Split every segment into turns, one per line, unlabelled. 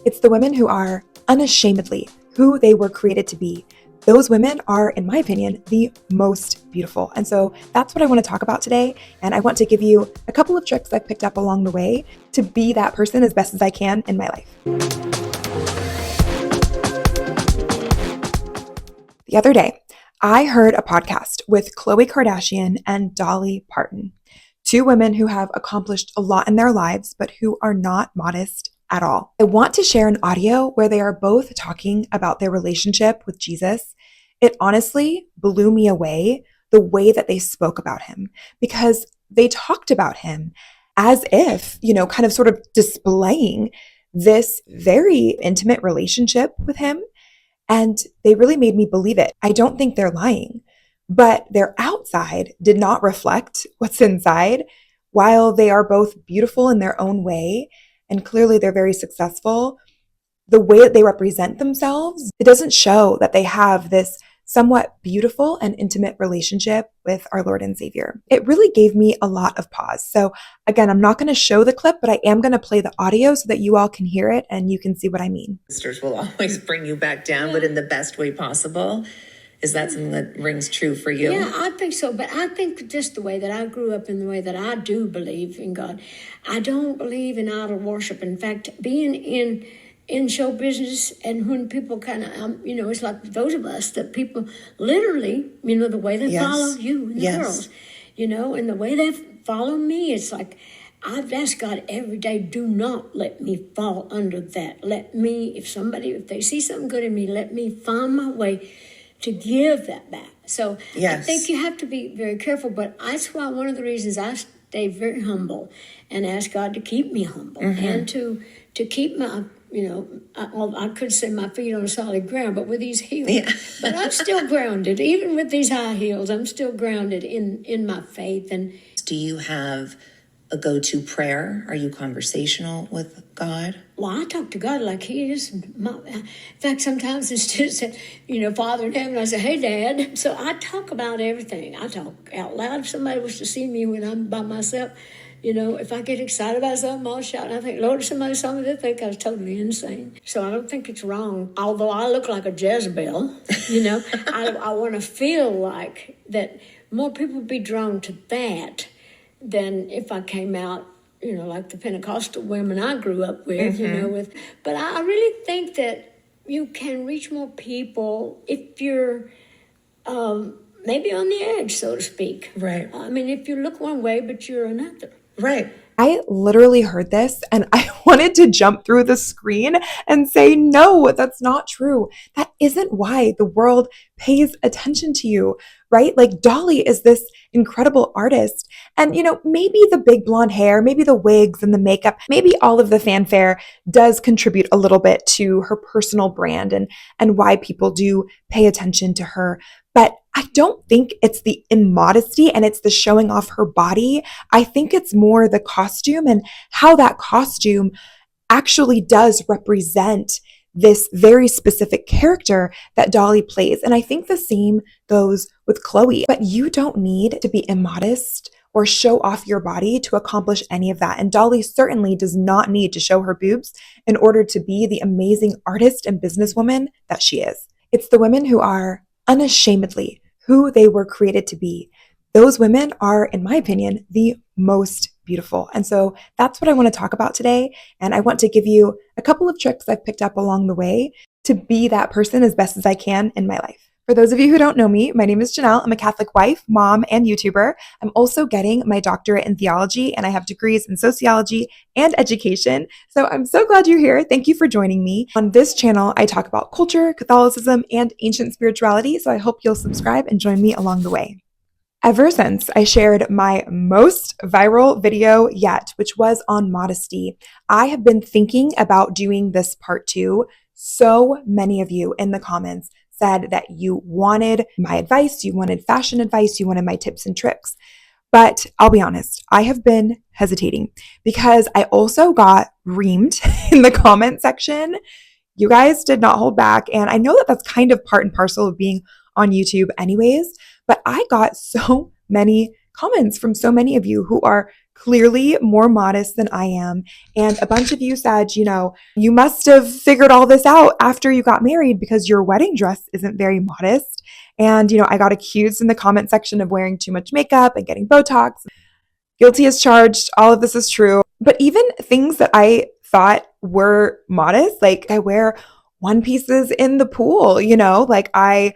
It's the women who are unashamedly who they were created to be. Those women are, in my opinion, the most beautiful. And so that's what I want to talk about today. And I want to give you a couple of tricks I've picked up along the way to be that person as best as I can in my life. The other day, I heard a podcast with Khloe Kardashian and Dolly Parton, two women who have accomplished a lot in their lives, but who are not modest at all. I want to share an audio where they are both talking about their relationship with Jesus. It honestly blew me away the way that they spoke about him, because they talked about him as if, kind of sort of displaying this very intimate relationship with him. And they really made me believe it. I don't think they're lying, but their outside did not reflect what's inside. While they are both beautiful in their own way, and clearly they're very successful, the way that they represent themselves, it doesn't show that they have this somewhat beautiful and intimate relationship with our Lord and Savior. It really gave me a lot of pause. So again, I'm not going to show the clip, but I am going to play the audio so that you all can hear it and you can see what I mean.
Sisters will always bring you back down, but in the best way possible. Is that something that rings true for you?
Yeah, I think so. But I think just the way that I grew up and the way that I do believe in God, I don't believe in idol worship. In fact, being in show business, and when people kind of, it's like those of us that people literally, the way they follow you and the girls, and the way they follow me, it's like, I've asked God every day, do not let me fall under that. Let me, if they see something good in me, let me find my way to give that back. So I think you have to be very careful, but that's why one of the reasons I stay very humble and ask God to keep me humble and to keep my, I could say my feet on solid ground, but with these heels, but I'm still grounded. Even with these high heels, I'm still grounded in my faith. And
do you have a go-to prayer? Are you conversational with God?
Well, I talk to God like he is in fact, sometimes it's just, Father in heaven, I say, hey, Dad. So I talk about everything. I talk out loud. If somebody was to see me when I'm by myself, if I get excited about something, I'll shout. And I think, Lord, if somebody saw me, they'd think I was totally insane. So I don't think it's wrong. Although I look like a Jezebel, I want to feel like that more people would be drawn to that than if I came out, like the Pentecostal women I grew up with, but I really think that you can reach more people if you're maybe on the edge, so to speak.
Right.
If you look one way, but you're another.
Right.
I literally heard this and I wanted to jump through the screen and say, no, that's not true. That isn't why the world pays attention to you, right? Like Dolly is this incredible artist. And, maybe the big blonde hair, maybe the wigs and the makeup, maybe all of the fanfare does contribute a little bit to her personal brand and why people do pay attention to her. But I don't think it's the immodesty and it's the showing off her body. I think it's more the costume and how that costume actually does represent this very specific character that Dolly plays. And I think the same goes with Khloe. But you don't need to be immodest or show off your body to accomplish any of that. And Dolly certainly does not need to show her boobs in order to be the amazing artist and businesswoman that she is. It's the women who are unashamedly who they were created to be. Those women are, in my opinion, the most beautiful. And so that's what I want to talk about today. And I want to give you a couple of tricks I've picked up along the way to be that person as best as I can in my life. For those of you who don't know me, my name is Janelle. I'm a Catholic wife, mom, and YouTuber. I'm also getting my doctorate in theology, and I have degrees in sociology and education. So I'm so glad you're here. Thank you for joining me. On this channel, I talk about culture, Catholicism, and ancient spirituality. So I hope you'll subscribe and join me along the way. Ever since I shared my most viral video yet, which was on modesty, I have been thinking about doing this part 2. So many of you in the comments said that you wanted my advice, you wanted fashion advice, you wanted my tips and tricks. But I'll be honest, I have been hesitating because I also got reamed in the comment section. You guys did not hold back. And I know that that's kind of part and parcel of being on YouTube anyways, but I got so many comments from so many of you who are clearly more modest than I am. And a bunch of you said, you must have figured all this out after you got married because your wedding dress isn't very modest. And, I got accused in the comment section of wearing too much makeup and getting Botox. Guilty as charged. All of this is true. But even things that I thought were modest, like I wear one pieces in the pool, like I,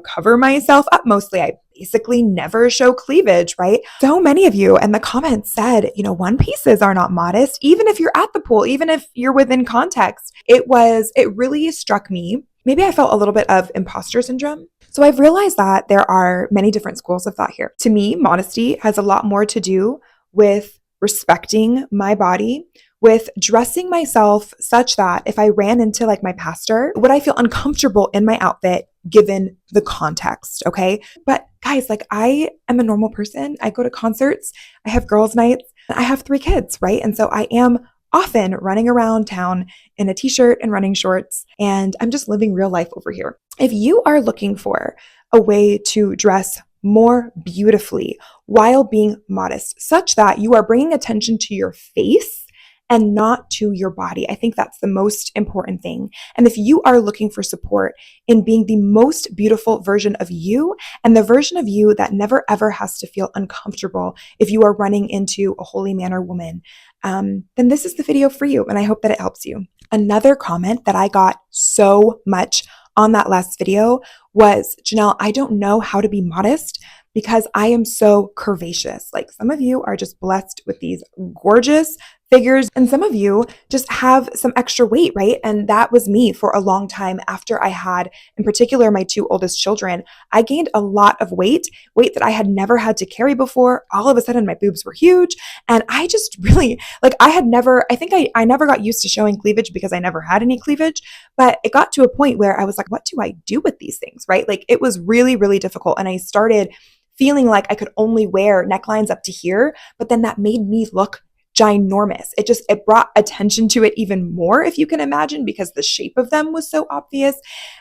cover myself up mostly. I basically never show cleavage, right? So many of you in the comments said, one pieces are not modest, even if you're at the pool, even if you're within context. It really struck me. Maybe I felt a little bit of imposter syndrome. So I've realized that there are many different schools of thought here. To me, modesty has a lot more to do with respecting my body, with dressing myself such that if I ran into like my pastor, would I feel uncomfortable in my outfit given the context? Okay. But guys, like I am a normal person. I go to concerts, I have girls' nights, I have 3 kids, right? And so I am often running around town in a t-shirt and running shorts, and I'm just living real life over here. If you are looking for a way to dress more beautifully while being modest, such that you are bringing attention to your face and not to your body, I think that's the most important thing. And if you are looking for support in being the most beautiful version of you and the version of you that never ever has to feel uncomfortable if you are running into a holy man or woman, then this is the video for you. And I hope that it helps you. Another comment that I got so much on that last video was, Janelle, I don't know how to be modest because I am so curvaceous. Like some of you are just blessed with these gorgeous figures, and some of you just have some extra weight, right? And that was me for a long time after I had, in particular, my 2 oldest children. I gained a lot of weight that I had never had to carry before. All of a sudden, my boobs were huge. And I just really, like, I never got used to showing cleavage because I never had any cleavage. But it got to a point where I was like, what do I do with these things, right? Like, it was really, really difficult. And I started feeling like I could only wear necklines up to here, but then that made me look ginormous. It brought attention to it even more, if you can imagine, because the shape of them was so obvious.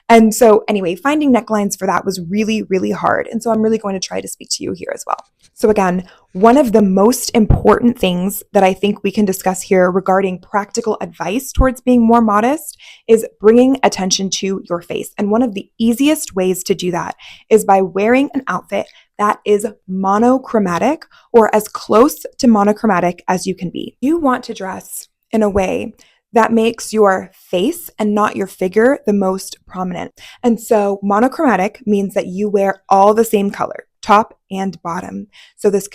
And so anyway, finding necklines for that was really, really hard. And so I'm really going to try to speak to you here as well. So again, one of the most important things that I think we can discuss here regarding practical advice towards being more modest is bringing attention to your face. And one of the easiest ways to do that is by wearing an outfit that is monochromatic or as close to monochromatic as you can be. You want to dress in a way that makes your face and not your figure the most prominent. And so monochromatic means that you wear all the same color, top and bottom. So this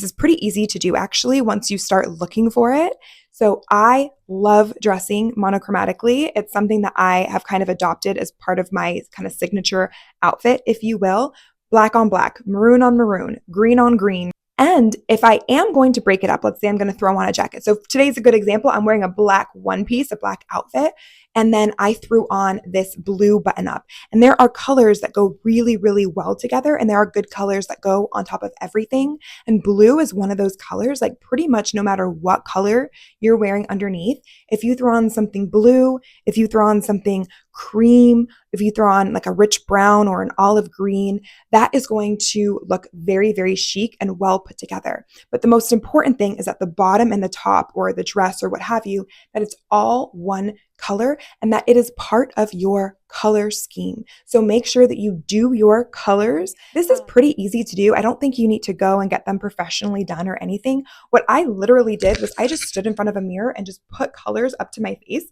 is pretty easy to do actually once you start looking for it. So I love dressing monochromatically. It's something that I have kind of adopted as part of my kind of signature outfit, if you will. Black on black, maroon on maroon, green on green. And if I am going to break it up, let's say I'm going to throw on a jacket. So today's a good example. I'm wearing a black one piece, a black outfit, and then I threw on this blue button up. And there are colors that go really, really well together, and there are good colors that go on top of everything. And blue is one of those colors, like pretty much no matter what color you're wearing underneath, if you throw on something blue, if you throw on something cream, if you throw on like a rich brown or an olive green, that is going to look very, very chic and well put together. But the most important thing is at the bottom and the top, or the dress or what have you, that it's all one color and that it is part of your color scheme. So make sure that you do your colors. This is pretty easy to do. I don't think you need to go and get them professionally done or anything. What I literally did was I just stood in front of a mirror and just put colors up to my face.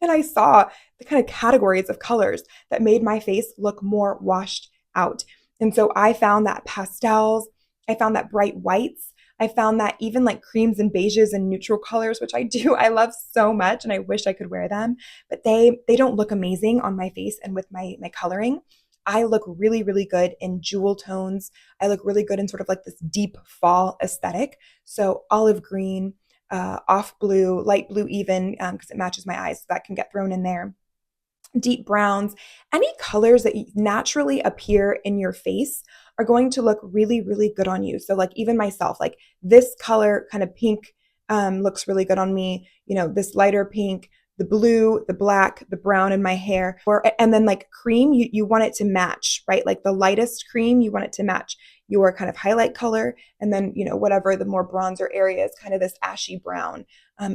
And I saw the kind of categories of colors that made my face look more washed out. And so I found that pastels, I found that bright whites, I found that even like creams and beiges and neutral colors, which I love so much and I wish I could wear them, but they don't look amazing on my face and with my coloring. I look really, really good in jewel tones. I look really good in sort of like this deep fall aesthetic. So olive green, off blue, light blue even, because it matches my eyes, so that can get thrown in there. Deep browns, any colors that naturally appear in your face are going to look really, really good on you. So like even myself, like this color kind of pink looks really good on me. You know, this lighter pink, the blue, the black, the brown in my hair, and then like cream, you want it to match, right? Like the lightest cream, you want it to match your kind of highlight color. And then, whatever the more bronzer area is, kind of this ashy brown,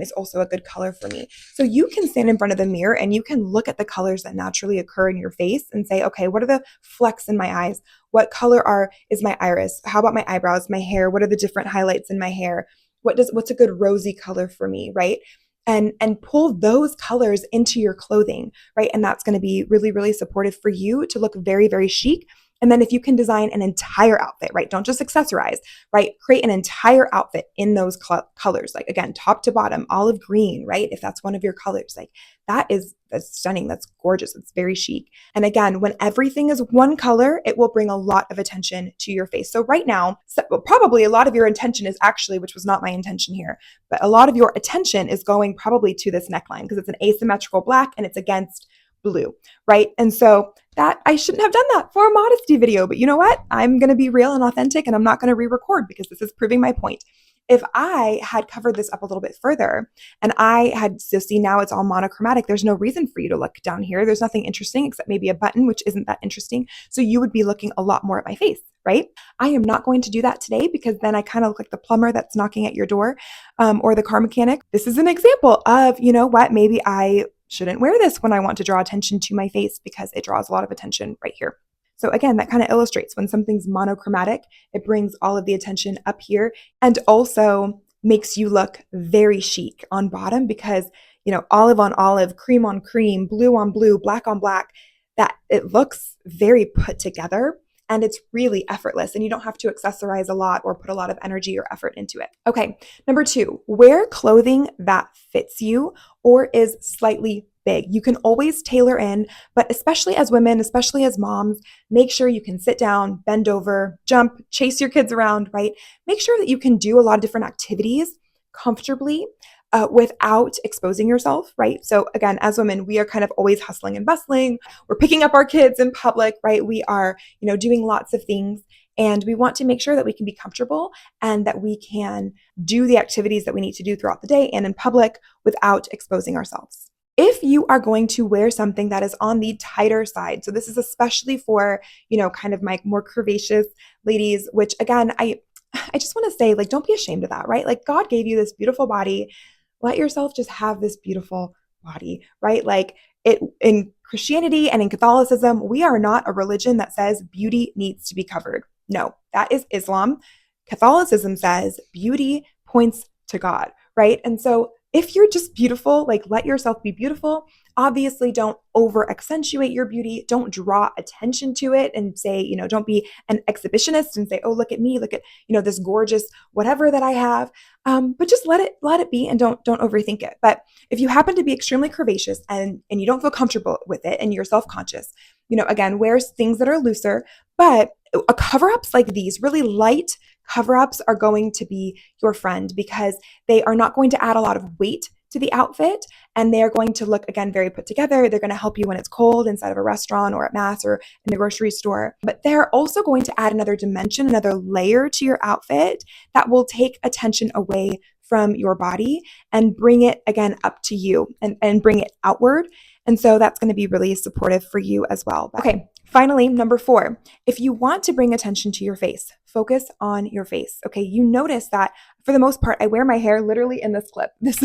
is also a good color for me. So you can stand in front of the mirror and you can look at the colors that naturally occur in your face and say, okay, what are the flecks in my eyes? What color is my iris? How about my eyebrows, my hair? What are the different highlights in my hair? What's a good rosy color for me, right? And pull those colors into your clothing, right? And that's going to be really, really supportive for you to look very, very chic. And then if you can design an entire outfit, right? Don't just accessorize, right? Create an entire outfit in those colors, like again, top to bottom, olive green, right? If that's one of your colors, like that's stunning. That's gorgeous. It's very chic. And again, when everything is one color, it will bring a lot of attention to your face. So right now, probably a lot of your attention is actually, which was not my intention here, but a lot of your attention is going probably to this neckline because it's an asymmetrical black and it's against blue, right? And so that I shouldn't have done that for a modesty video, but you know what? I'm going to be real and authentic and I'm not going to re-record because this is proving my point. If I had covered this up a little bit further and I had, so see now it's all monochromatic, there's no reason for you to look down here. There's nothing interesting except maybe a button, which isn't that interesting. So you would be looking a lot more at my face, right? I am not going to do that today because then I kind of look like the plumber that's knocking at your door, or the car mechanic. This is an example of, you know what, maybe I shouldn't wear this when I want to draw attention to my face because it draws a lot of attention right here. So again, that kind of illustrates when something's monochromatic, it brings all of the attention up here and also makes you look very chic on bottom because, olive on olive, cream on cream, blue on blue, black on black, that it looks very put together and it's really effortless and you don't have to accessorize a lot or put a lot of energy or effort into it. Okay, number 2, wear clothing that fits you or is slightly big. You can always tailor in, but especially as women, especially as moms, make sure you can sit down, bend over, jump, chase your kids around, right? Make sure that you can do a lot of different activities comfortably without exposing yourself, right? So again, as women, we are kind of always hustling and bustling. We're picking up our kids in public, right? We are, doing lots of things. And we want to make sure that we can be comfortable and that we can do the activities that we need to do throughout the day and in public without exposing ourselves. If you are going to wear something that is on the tighter side, so this is especially for, kind of my more curvaceous ladies, which again, I just want to say, like, don't be ashamed of that, right? Like God gave you this beautiful body. Let yourself just have this beautiful body, right? Like in Christianity and in Catholicism, we are not a religion that says beauty needs to be covered. No, that is Islam. Catholicism says beauty points to God, right? And so if you're just beautiful, like let yourself be beautiful. Obviously, don't over accentuate your beauty. Don't draw attention to it and say, don't be an exhibitionist and say, oh, look at me, look at, this gorgeous whatever that I have. But just let it be and don't overthink it. But if you happen to be extremely curvaceous and you don't feel comfortable with it and you're self-conscious, again, wear things that are looser, but cover-ups like these, really light cover-ups are going to be your friend because they are not going to add a lot of weight to the outfit and they are going to look, again, very put together. They're going to help you when it's cold inside of a restaurant or at mass or in the grocery store. But they're also going to add another dimension, another layer to your outfit that will take attention away from your body and bring it, again, up to you and bring it outward. And so that's going to be really supportive for you as well. Okay, finally, number 4, if you want to bring attention to your face, focus on your face. Okay, you notice that for the most part, I wear my hair literally in this clip. This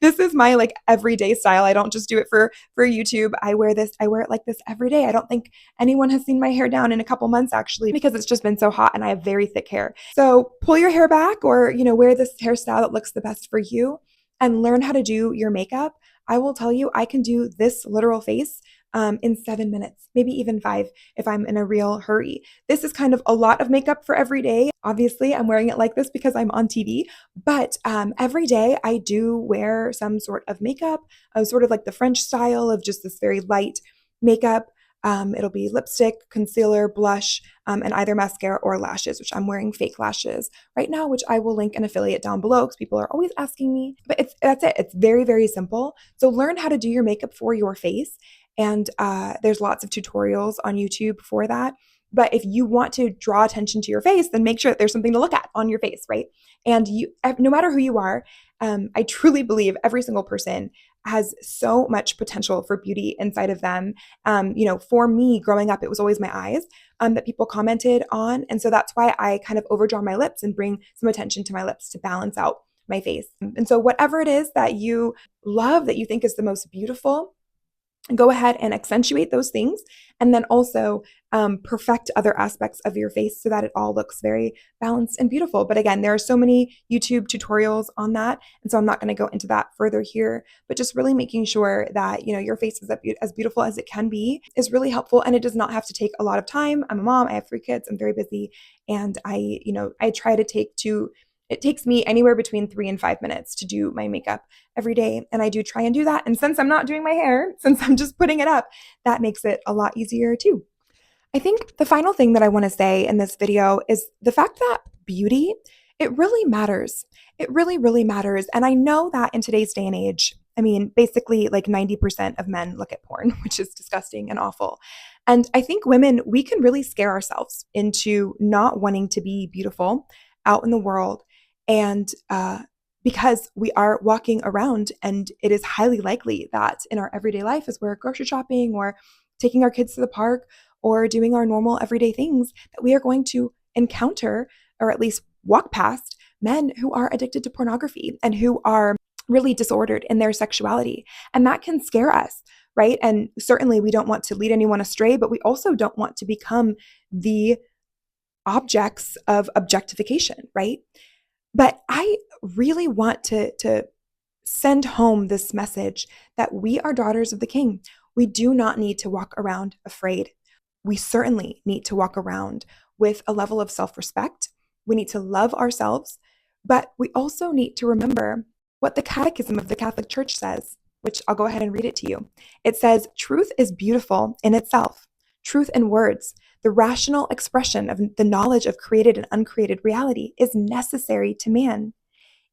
is my like everyday style. I don't just do it for YouTube. I wear it like this every day. I don't think anyone has seen my hair down in a couple months actually because it's just been so hot and I have very thick hair. So pull your hair back or, wear this hairstyle that looks the best for you and learn how to do your makeup. I will tell you, I can do this literal face in 7 minutes, maybe even 5 if I'm in a real hurry. This is kind of a lot of makeup for every day. Obviously, I'm wearing it like this because I'm on TV, but every day I do wear some sort of makeup, sort of like the French style of just this very light makeup. It'll be lipstick, concealer, blush, and either mascara or lashes, which I'm wearing fake lashes right now, which I will link an affiliate down below because people are always asking me. But that's it. It's very, very simple. So learn how to do your makeup for your face. And there's lots of tutorials on YouTube for that. But if you want to draw attention to your face, then make sure that there's something to look at on your face, right? And no matter who you are, I truly believe every single person has so much potential for beauty inside of them. For me growing up, it was always my eyes that people commented on. And so that's why I kind of overdraw my lips and bring some attention to my lips to balance out my face. And so whatever it is that you love, that you think is the most beautiful, go ahead and accentuate those things, and then also perfect other aspects of your face so that it all looks very balanced and beautiful. But again, there are so many YouTube tutorials on that, and so I'm not going to go into that further here, but just really making sure that your face is as beautiful as it can be is really helpful, and it does not have to take a lot of time. I'm a mom, I have 3 kids, I'm very busy, and I try to it takes me anywhere between 3 and 5 minutes to do my makeup every day. And I do try and do that. And since I'm not doing my hair, since I'm just putting it up, that makes it a lot easier too. I think the final thing that I want to say in this video is the fact that beauty, it really matters. It really, really matters. And I know that in today's day and age, I mean, basically like 90% of men look at porn, which is disgusting and awful. And I think women, we can really scare ourselves into not wanting to be beautiful out in the world. And because we are walking around, and it is highly likely that in our everyday life, as we're grocery shopping or taking our kids to the park or doing our normal everyday things, that we are going to encounter, or at least walk past, men who are addicted to pornography and who are really disordered in their sexuality. And that can scare us, right? And certainly we don't want to lead anyone astray, but we also don't want to become the objects of objectification, right? But I really want to send home this message that we are daughters of the King. We do not need to walk around afraid. We certainly need to walk around with a level of self-respect. We need to love ourselves, but we also need to remember what the Catechism of the Catholic Church says, which I'll go ahead and read it to you. It says, "Truth is beautiful in itself. Truth in words, the rational expression of the knowledge of created and uncreated reality, is necessary to man.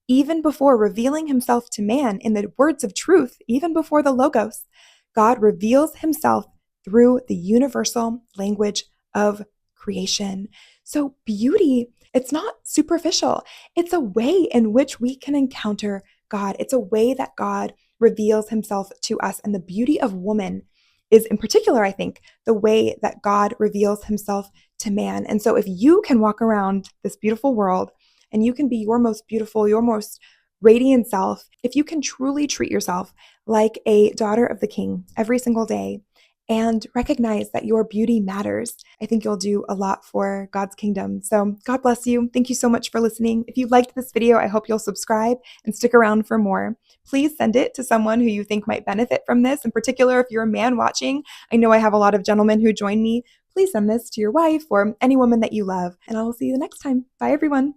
Even before revealing himself to man in the words of truth, even before the Logos, God reveals himself through the universal language of creation." So beauty, it's not superficial. It's a way in which we can encounter God. It's a way that God reveals himself to us. And the beauty of woman is, in particular, I think, the way that God reveals himself to man. And so if you can walk around this beautiful world and you can be your most beautiful, your most radiant self, if you can truly treat yourself like a daughter of the King every single day and recognize that your beauty matters, I think you'll do a lot for God's kingdom. So God bless you. Thank you so much for listening. If you liked this video, I hope you'll subscribe and stick around for more. Please send it to someone who you think might benefit from this. In particular, if you're a man watching, I know I have a lot of gentlemen who join me. Please send this to your wife or any woman that you love, and I will see you the next time. Bye, everyone.